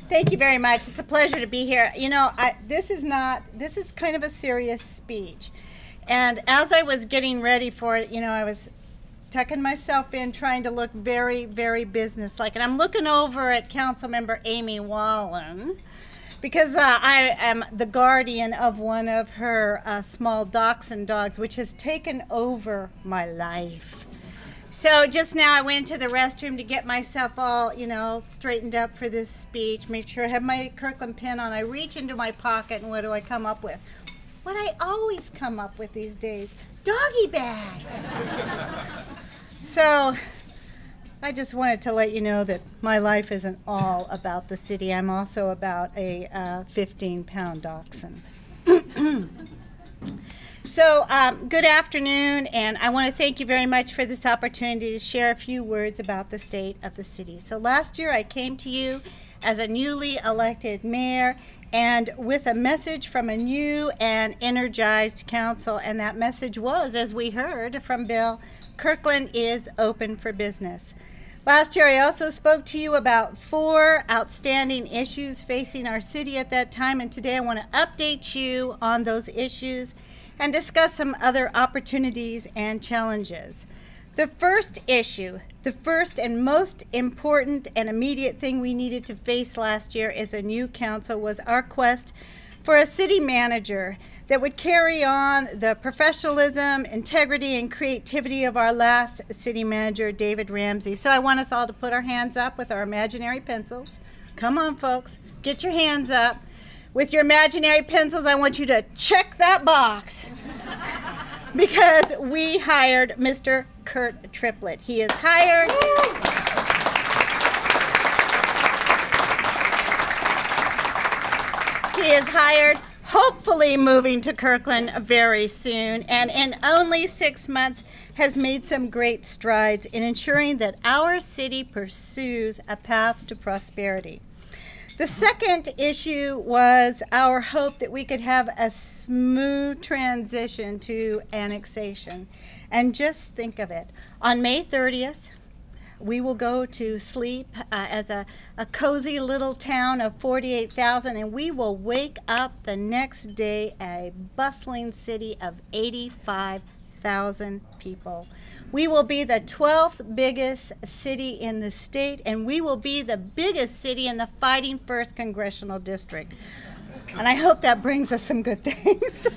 Thank you very much. It's a pleasure to be here. You know, this is kind of a serious speech. And as I was getting ready for it, you know, I was tucking myself in, trying to look very, very businesslike. And I'm looking over at Councilmember Amy Wallen, because I am the guardian of one of her small dachshund dogs, which has taken over my life. So just now I went into the restroom to get myself all, you know, straightened up for this speech, make sure I have my Kirkland pin on. I reach into my pocket, and what do I come up with? What I always come up with these days, doggy bags. So I just wanted to let you know that my life isn't all about the city. I'm also about a 15-pound dachshund. So good afternoon, and I want to thank you very much for this opportunity to share a few words about the state of the city. So last year I came to you as a newly elected mayor and with a message from a new and energized council, and that message was, as we heard from Bill, Kirkland is open for business. Last year I also spoke to you about 4 outstanding issues facing our city at that time, and today I want to update you on those issues and discuss some other opportunities and challenges. The first issue, the first and most important and immediate thing we needed to face last year as a new council was our quest for a city manager that would carry on the professionalism, integrity, and creativity of our last city manager, David Ramsey. So I want us all to put our hands up with our imaginary pencils. Come on, folks, get your hands up. With your imaginary pencils, I want you to check that box because we hired Mr. Kurt Triplett. He is hired. He is hired, hopefully moving to Kirkland very soon, and in only 6 months has made some great strides in ensuring that our city pursues a path to prosperity. The second issue was our hope that we could have a smooth transition to annexation. And just think of it. On May 30th, we will go to sleep as a cozy little town of 48,000, and we will wake up the next day a bustling city of 85,000 people. We will be the 12th biggest city in the state, and we will be the biggest city in the Fighting First Congressional District. And I hope that brings us some good things.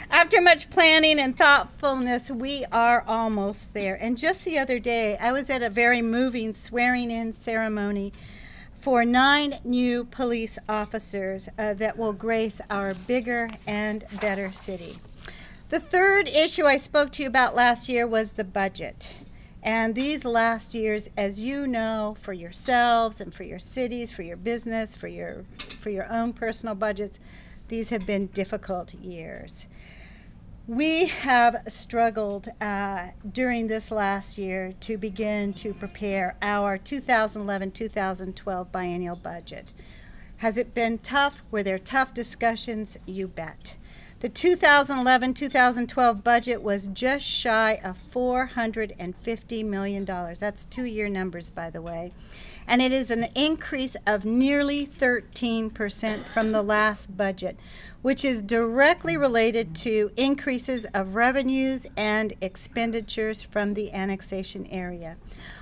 After much planning and thoughtfulness, we are almost there. And just the other day, I was at a very moving swearing-in ceremony for 9 new police officers that will grace our bigger and better city. The third issue I spoke to you about last year was the budget. And these last years, as you know, for yourselves and for your cities, for your business, for your own personal budgets, these have been difficult years. We have struggled during this last year to begin to prepare our 2011-2012 biennial budget. Has it been tough? Were there tough discussions? You bet. The 2011-2012 budget was just shy of $450 million. That's 2-year numbers, by the way. And it is an increase of nearly 13% from the last budget, which is directly related to increases of revenues and expenditures from the annexation area.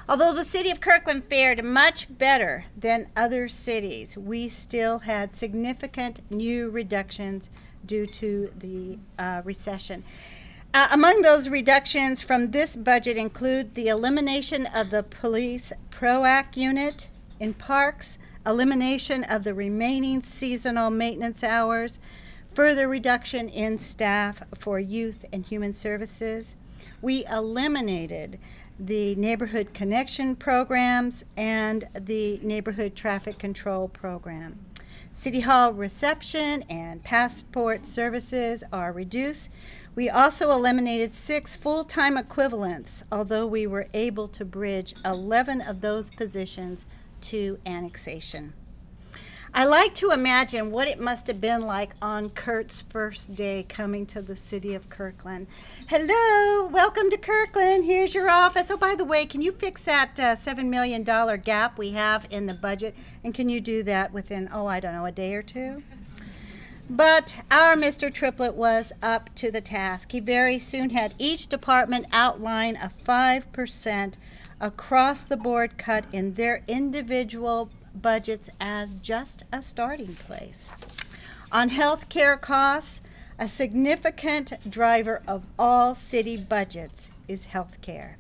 Although the city of Kirkland fared much better than other cities, we still had significant new reductions due to the recession. Among those reductions from this budget include the elimination of the police PROAC unit in parks, elimination of the remaining seasonal maintenance hours, further reduction in staff for youth and human services. We eliminated the neighborhood connection programs and the neighborhood traffic control program. City Hall reception and passport services are reduced. We also eliminated 6 full-time equivalents, although we were able to bridge 11 of those positions to annexation. I like to imagine what it must have been like on Kurt's first day coming to the city of Kirkland. Hello, welcome to Kirkland. Here's your office. Oh, by the way, can you fix that $7 million gap we have in the budget? And can you do that within, oh, I don't know, a day or two? But our Mr. Triplett was up to the task. He very soon had each department outline a 5% across the board cut in their individual budgets as just a starting place. On health care costs, a significant driver of all city budgets is health care.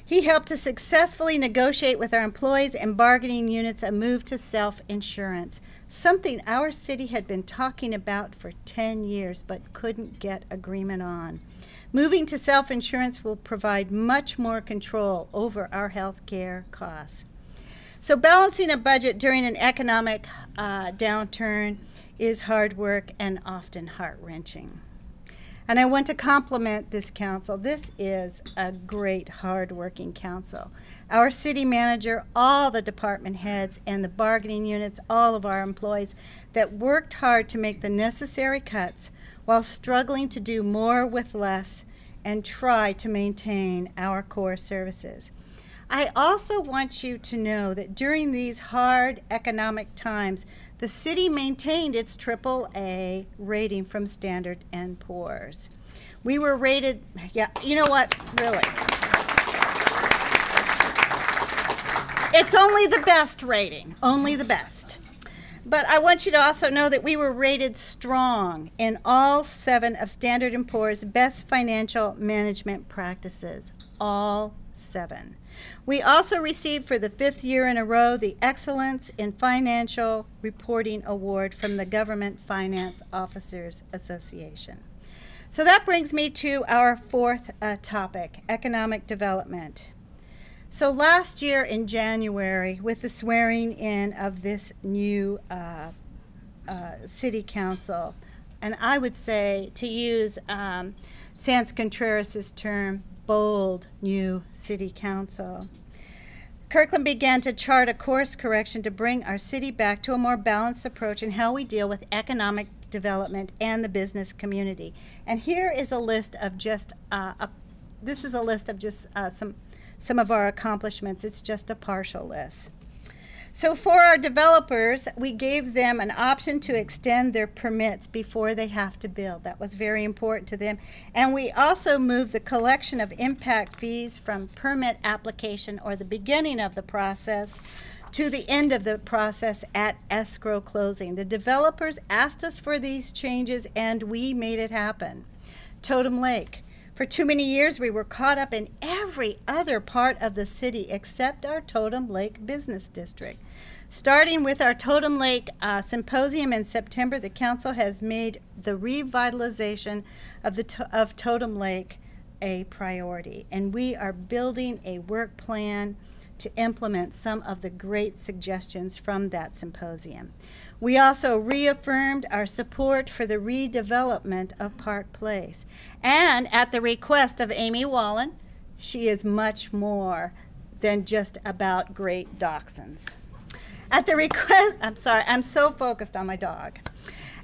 He helped to successfully negotiate with our employees and bargaining units a move to self-insurance, something our city had been talking about for 10 years but couldn't get agreement on. Moving to self-insurance will provide much more control over our health care costs. So balancing a budget during an economic downturn is hard work and often heart-wrenching. And I want to compliment this council. This is a great, hard-working council. Our city manager, all the department heads, and the bargaining units, all of our employees that worked hard to make the necessary cuts while struggling to do more with less and try to maintain our core services. I also want you to know that during these hard economic times, the city maintained its AAA rating from Standard & Poor's. We were rated, yeah, you know what, really. It's only the best rating, only the best. But I want you to also know that we were rated strong in all 7 of Standard & Poor's best financial management practices, all 7. We also received for the 5th year in a row the Excellence in Financial Reporting Award from the Government Finance Officers Association. So that brings me to our 4th topic, economic development. So last year in January, with the swearing in of this new city council, and I would say, to use Sans Contreras' term, bold new city council, Kirkland began to chart a course correction to bring our city back to a more balanced approach in how we deal with economic development and the business community. And here is a list of just some of our accomplishments. It's just a partial list. So for our developers, we gave them an option to extend their permits before they have to build. That was very important to them. And we also moved the collection of impact fees from permit application or the beginning of the process to the end of the process at escrow closing. The developers asked us for these changes and we made it happen. Totem Lake. For too many years, we were caught up in every other part of the city except our Totem Lake Business District. Starting with our Totem Lake Symposium in September, the council has made the revitalization of Totem Lake a priority, and we are building a work plan to implement some of the great suggestions from that symposium. We also reaffirmed our support for the redevelopment of Park Place. And at the request of Amy Wallen, she is much more than just about great dachshunds. At the request, I'm sorry, I'm so focused on my dog.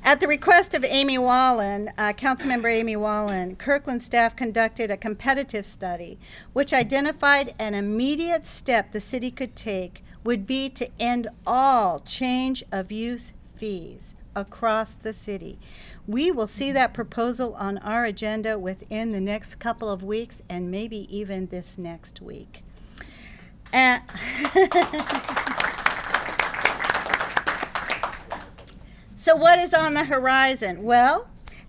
At the request of Amy Wallen, Councilmember Amy Wallen, Kirkland staff conducted a competitive study which identified an immediate step the city could take would be to end all change of use fees across the city. We will see that proposal on our agenda within the next couple of weeks and maybe even this next week. So what is on the horizon? Well,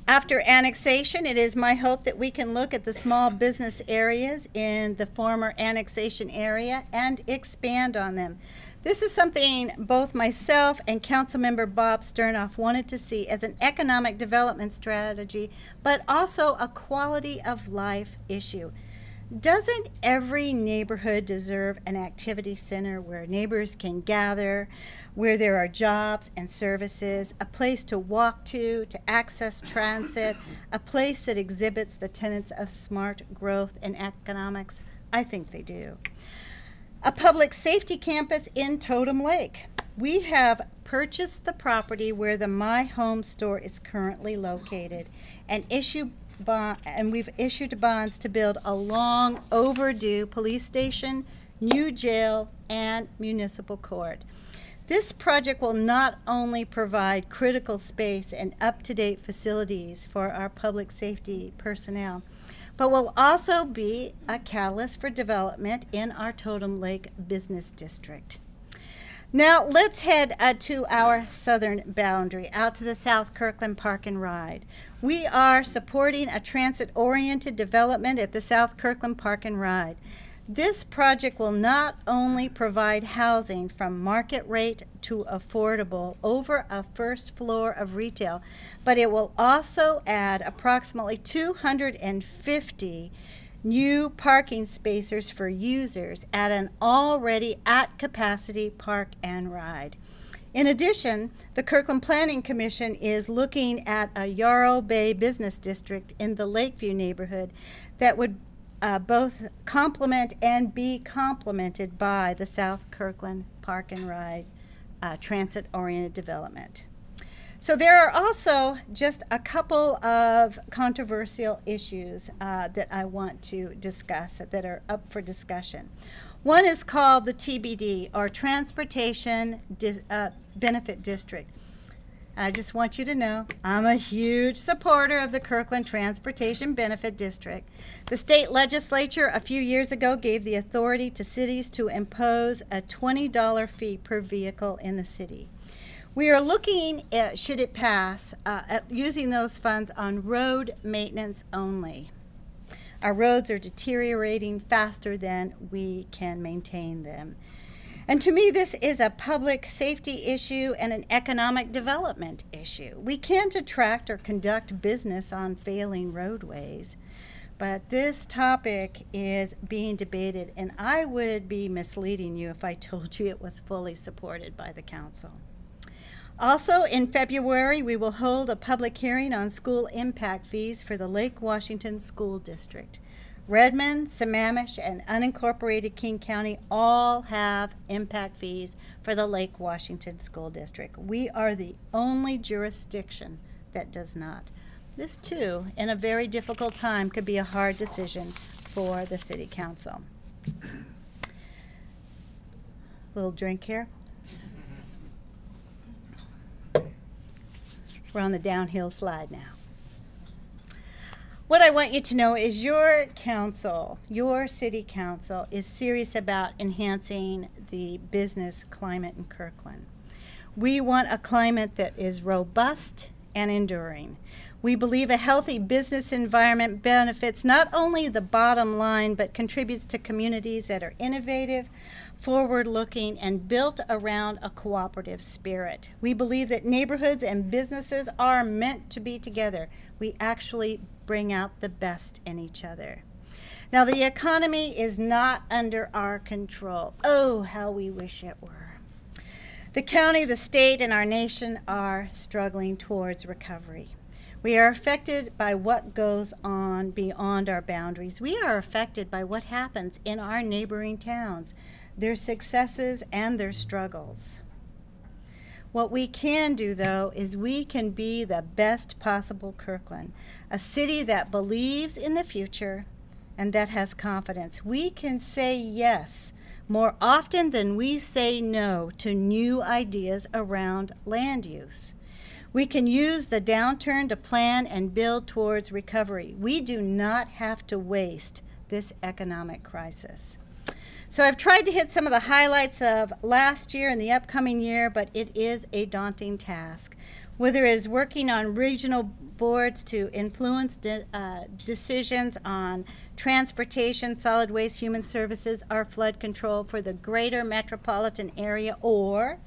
after annexation, it is my hope that we can look at the small business areas in the former annexation area and expand on them. This is something both myself and Councilmember Bob Sternoff wanted to see as an economic development strategy, but also a quality of life issue. Doesn't every neighborhood deserve an activity center where neighbors can gather, where there are jobs and services, a place to walk to access transit, a place that exhibits the tenets of smart growth and economics? I think they do. A public safety campus in Totem Lake. We have purchased the property where the My Home store is currently located and we've issued bonds to build a long overdue police station, new jail, and municipal court. This project will not only provide critical space and up-to-date facilities for our public safety personnel, but will also be a catalyst for development in our Totem Lake Business District. Now let's head to our southern boundary, out to the South Kirkland Park and Ride. We are supporting a transit-oriented development at the South Kirkland Park and Ride. This project will not only provide housing from market rate to affordable over a first floor of retail, but it will also add approximately 250 new parking spaces for users at an already at-capacity park and ride. In addition, the Kirkland Planning Commission is looking at a Yarrow Bay Business District in the Lakeview neighborhood that would both complement and be complemented by the South Kirkland Park and Ride transit-oriented development. So there are also just a couple of controversial issues that I want to discuss that are up for discussion. One is called the TBD, or Transportation Benefit District. I just want you to know I'm a huge supporter of the Kirkland Transportation Benefit District. The state legislature a few years ago gave the authority to cities to impose a $20 fee per vehicle in the city. We are looking at, should it pass, at using those funds on road maintenance only. Our roads are deteriorating faster than we can maintain them. And to me, this is a public safety issue and an economic development issue. We can't attract or conduct business on failing roadways, but this topic is being debated, and I would be misleading you if I told you it was fully supported by the council. Also, in February, we will hold a public hearing on school impact fees for the Lake Washington School District. Redmond, Sammamish, and unincorporated King County all have impact fees for the Lake Washington School District. We are the only jurisdiction that does not. This, too, in a very difficult time, could be a hard decision for the City Council. Little drink here. We're on the downhill slide now. What I want you to know is your council, your city council, is serious about enhancing the business climate in Kirkland. We want a climate that is robust and enduring. We believe a healthy business environment benefits not only the bottom line, but contributes to communities that are innovative, forward-looking, and built around a cooperative spirit. We believe that neighborhoods and businesses are meant to be together. We actually bring out the best in each other. Now, the economy is not under our control. Oh, how we wish it were. The county, the state, and our nation are struggling towards recovery. We are affected by what goes on beyond our boundaries. We are affected by what happens in our neighboring towns, their successes and their struggles. What we can do, though, is we can be the best possible Kirkland, a city that believes in the future and that has confidence. We can say yes more often than we say no to new ideas around land use. We can use the downturn to plan and build towards recovery. We do not have to waste this economic crisis. So I've tried to hit some of the highlights of last year and the upcoming year, but it is a daunting task. Whether it is working on regional boards to influence decisions on transportation, solid waste, human services, or flood control for the greater metropolitan area, or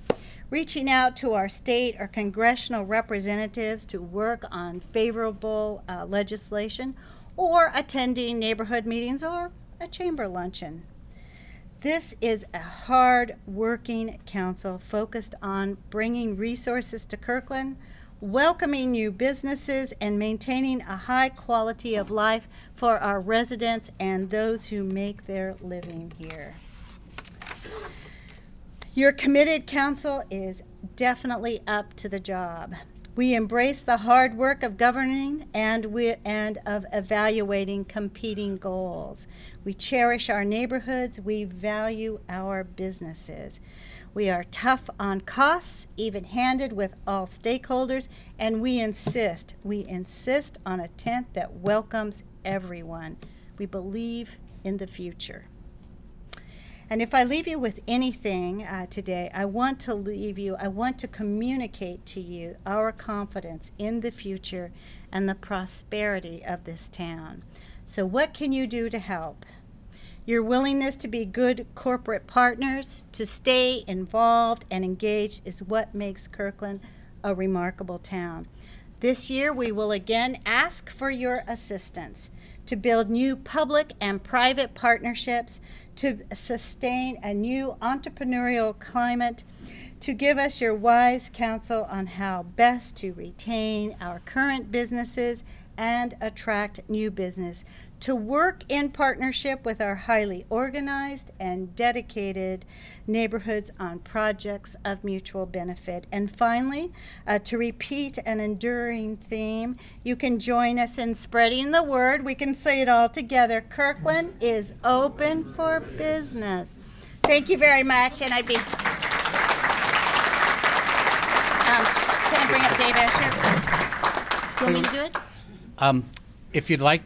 reaching out to our state or congressional representatives to work on favorable legislation, or attending neighborhood meetings or a chamber luncheon. This is a hard-working council focused on bringing resources to Kirkland, welcoming new businesses, and maintaining a high quality of life for our residents and those who make their living here. Your committed council is definitely up to the job. We embrace the hard work of governing and of evaluating competing goals. We cherish our neighborhoods. We value our businesses. We are tough on costs, even-handed with all stakeholders, and we insist on a tent that welcomes everyone. We believe in the future. And if I leave you with anything today, I want to communicate to you our confidence in the future and the prosperity of this town. So what can you do to help? Your willingness to be good corporate partners, to stay involved and engaged is what makes Kirkland a remarkable town. This year, we will again ask for your assistance to build new public and private partnerships, to sustain a new entrepreneurial climate, to give us your wise counsel on how best to retain our current businesses and attract new business, to work in partnership with our highly organized and dedicated neighborhoods on projects of mutual benefit. And finally, to repeat an enduring theme, you can join us in spreading the word. We can say it all together. Kirkland is open for business. Thank you very much, and I'd be... can I bring up Dave Asher? You want me to do it? If you'd like,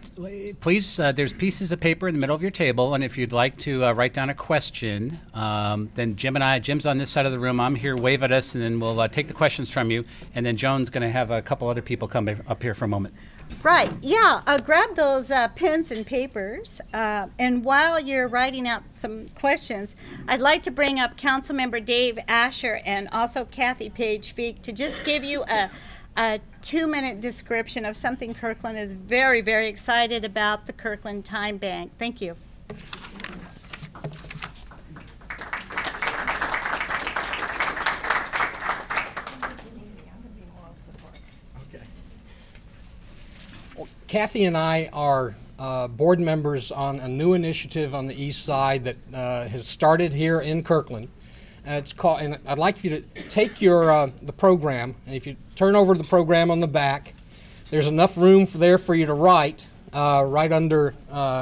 please, there's pieces of paper in the middle of your table, and if you'd like to write down a question, then Jim's on this side of the room, I'm here, wave at us, and then we'll take the questions from you, and then Joan's going to have a couple other people come up here for a moment. Right, yeah, grab those pens and papers, and while you're writing out some questions, I'd like to bring up Councilmember Dave Asher and also Kathy Page Feek to just give you a 2-minute description of something Kirkland is very, very excited about, the Kirkland Time Bank. Thank you. Okay. Well, Kathy and I are board members on a new initiative on the East Side that has started here in Kirkland. It's called, and I'd like you to take your the program, and if you turn over the program on the back, there's enough room there for you to write right under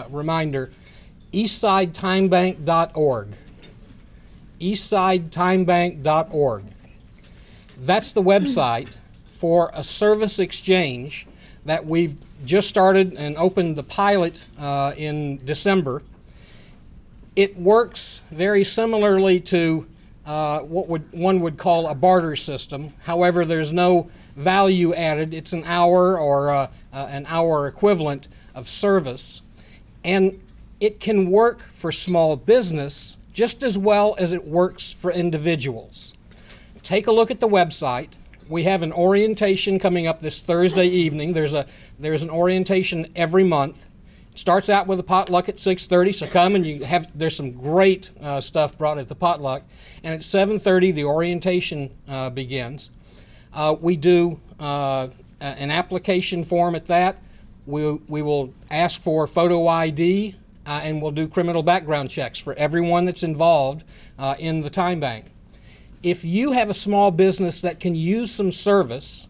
reminder, eastsidetimebank.org. eastsidetimebank.org. That's the website for a service exchange that we've just started and opened the pilot in December. It works very similarly to what one would call a barter system. However, there's no value added. It's an hour or an hour equivalent of service. And it can work for small business just as well as it works for individuals. Take a look at the website. We have an orientation coming up this Thursday evening. There's an orientation every month. Starts out with a potluck at 6:30, so come and there's some great stuff brought at the potluck. And at 7:30, the orientation begins. We do an application form at that. We will ask for photo ID, and we'll do criminal background checks for everyone that's involved in the time bank. If you have a small business that can use some service,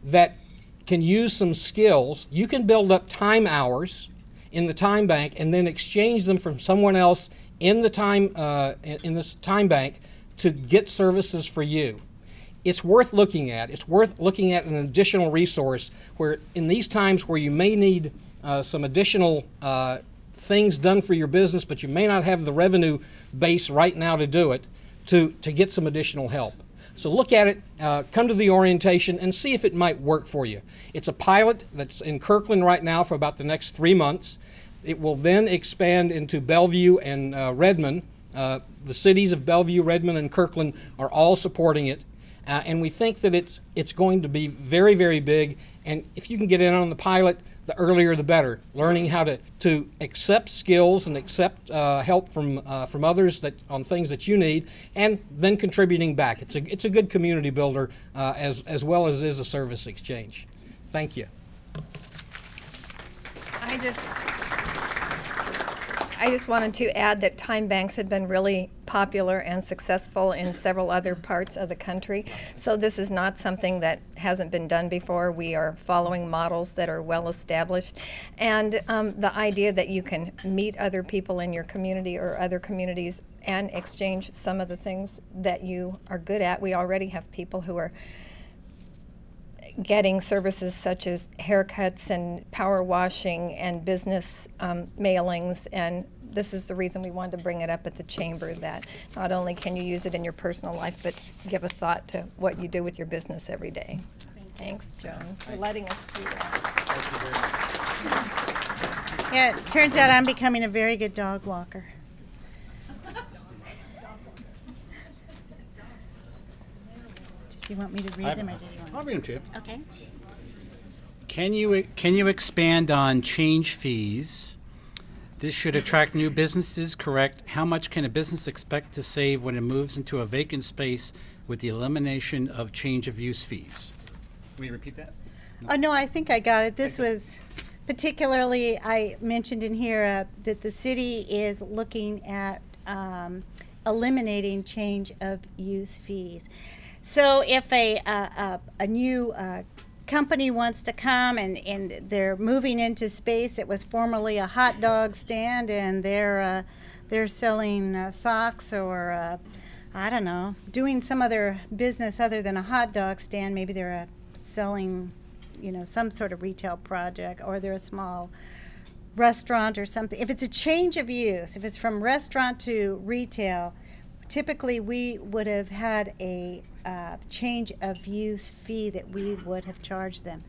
that can use some skills, you can build up time hours in the time bank and then exchange them from someone else in the in this time bank to get services for you. It's worth looking at. It's worth looking at an additional resource where in these times where you may need some additional things done for your business, but you may not have the revenue base right now to do it, to get some additional help. So look at it, come to the orientation, and see if it might work for you. It's a pilot that's in Kirkland right now for about the next 3 months. It will then expand into Bellevue and Redmond. The cities of Bellevue, Redmond, and Kirkland are all supporting it. And we think that it's going to be very, very big. And if you can get in on the pilot, the earlier the better. Learning how to accept skills and accept help from others on things that you need, and then contributing back. It's a good community builder as well as is a service exchange. Thank you. I just wanted to add that time banks had been really popular and successful in several other parts of the country. So this is not something that hasn't been done before. We are following models that are well established. And the idea that you can meet other people in your community or other communities and exchange some of the things that you are good at. We already have people who are getting services such as haircuts and power washing and business mailings, and this is the reason we wanted to bring it up at the chamber, that not only can you use it in your personal life, but give a thought to what you do with your business every day. Thanks, Joan, for letting us do that. Yeah, it turns out I'm becoming a very good dog walker. Do you want me to read them, or do you want? I'll read them to you. Okay. Can you expand on change fees? This should attract new businesses, correct? How much can a business expect to save when it moves into a vacant space with the elimination of change of use fees? Will you repeat that? Oh, no, I think I got it. This was particularly, I mentioned in here that the city is looking at eliminating change of use fees. So if a new company wants to come and they're moving into space, it was formerly a hot dog stand, and they're selling socks or I don't know, doing some other business other than a hot dog stand. Maybe they're selling, you know, some sort of retail project, or they're a small restaurant or something. If it's a change of use, if it's from restaurant to retail, typically we would have had a change of use fee that we would have charged them.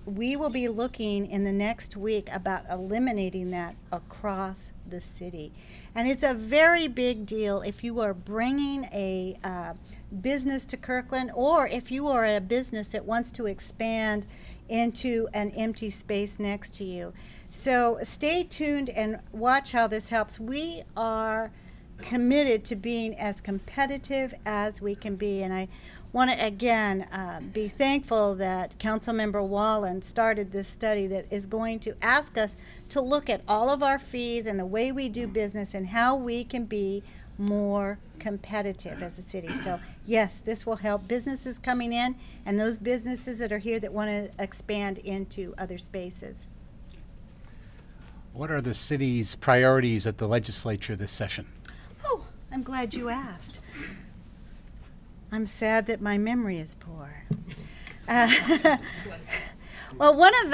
We will be looking in the next week about eliminating that across the city. And it's a very big deal if you are bringing a business to Kirkland, or if you are a business that wants to expand into an empty space next to you. So stay tuned and watch how this helps. We are committed to being as competitive as we can be, and I want to again be thankful that Councilmember Wallen started this study that is going to ask us to look at all of our fees and the way we do business and how we can be more competitive as a city. So yes, this will help businesses coming in and those businesses that are here that want to expand into other spaces. What are the city's priorities at the legislature this session? Oh, I'm glad you asked. I'm sad that my memory is poor. Well, one of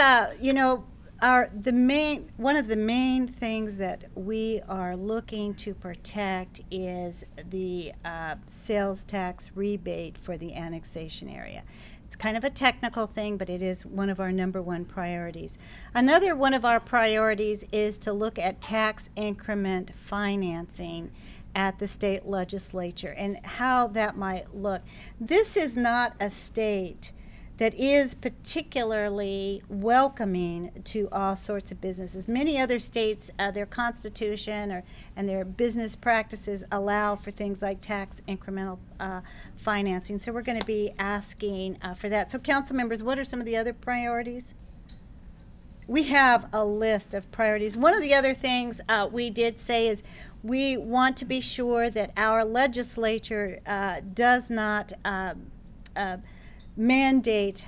the main things that we are looking to protect is the sales tax rebate for the annexation area. It's kind of a technical thing, but it is one of our #1 priorities. Another one of our priorities is to look at tax increment financing at the state legislature and how that might look. This is not a state that is particularly welcoming to all sorts of businesses. Many other states, their constitution and their business practices allow for things like tax incremental financing. So we're going to be asking for that. So council members, what are some of the other priorities? We have a list of priorities. One of the other things we did say is we want to be sure that our legislature does not mandate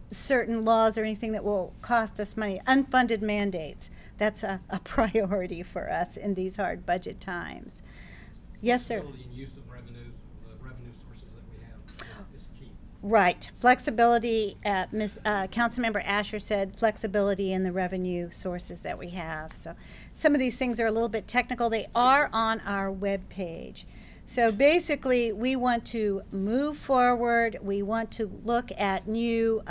certain laws or anything that will cost us money. Unfunded mandates, that's a priority for us in these hard budget times. Yes, sir. Flexibility and use of revenues, revenue sources that we have is key. Right. Flexibility, Councilmember Asher said flexibility in the revenue sources that we have. So some of these things are a little bit technical. They are on our webpage. So basically, we want to move forward. We want to look at new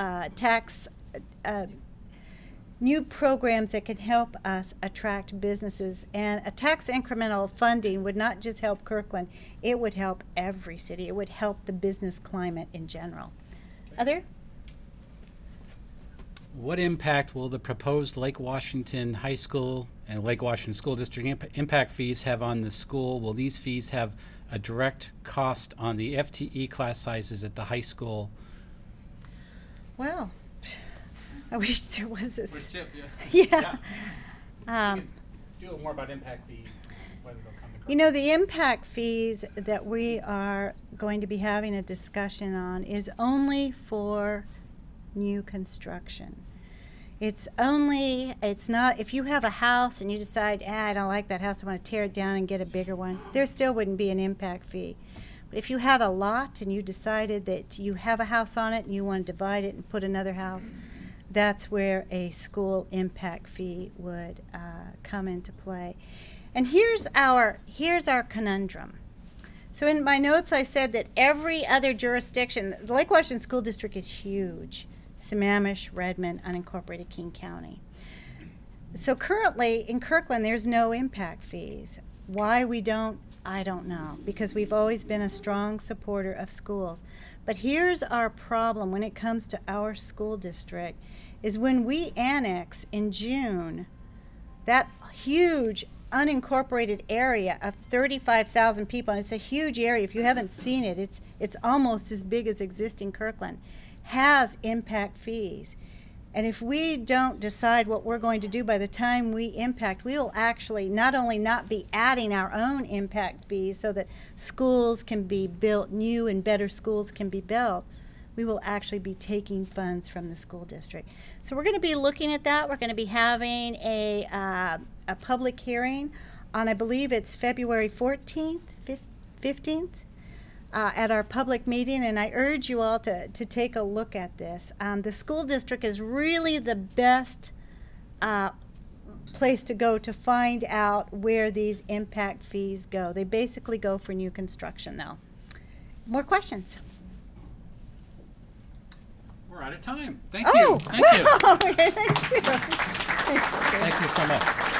new programs that can help us attract businesses. And a tax incremental funding would not just help Kirkland, it would help every city. It would help the business climate in general. Other? What impact will the proposed Lake Washington High School and Lake Washington School District impact fees have on the school? Will these fees have a direct cost on the FTE class sizes at the high school? Well, I wish there was a... Chip, yeah. do more about impact fees, whether they'll come to You know, the impact fees that we are going to be having a discussion on is only for new construction. It's not, if you have a house and you decide, I don't like that house, I want to tear it down and get a bigger one, there still wouldn't be an impact fee. But if you had a lot and you decided that you have a house on it and you want to divide it and put another house, that's where a school impact fee would come into play. And here's our conundrum. So in my notes I said that every other jurisdiction, the Lake Washington School District is huge. Sammamish, Redmond, unincorporated King County. So currently in Kirkland there's no impact fees. Why we don't, I don't know, because we've always been a strong supporter of schools. But here's our problem when it comes to our school district, is when we annex in June, that huge unincorporated area of 35,000 people, and it's a huge area. If you haven't seen it, it's almost as big as existing Kirkland, has impact fees. And if we don't decide what we're going to do by the time we impact, we will actually not only not be adding our own impact fees so that schools can be built, new and better schools can be built, we will actually be taking funds from the school district. So we're going to be looking at that. We're going to be having a public hearing on, I believe it's February 14th, 15th, at our public meeting, and I urge you all to take a look at this. The school district is really the best place to go to find out where these impact fees go. They basically go for new construction though. More questions? We're out of time. Thank you. Thank you. Okay, thank you. Thank you so much.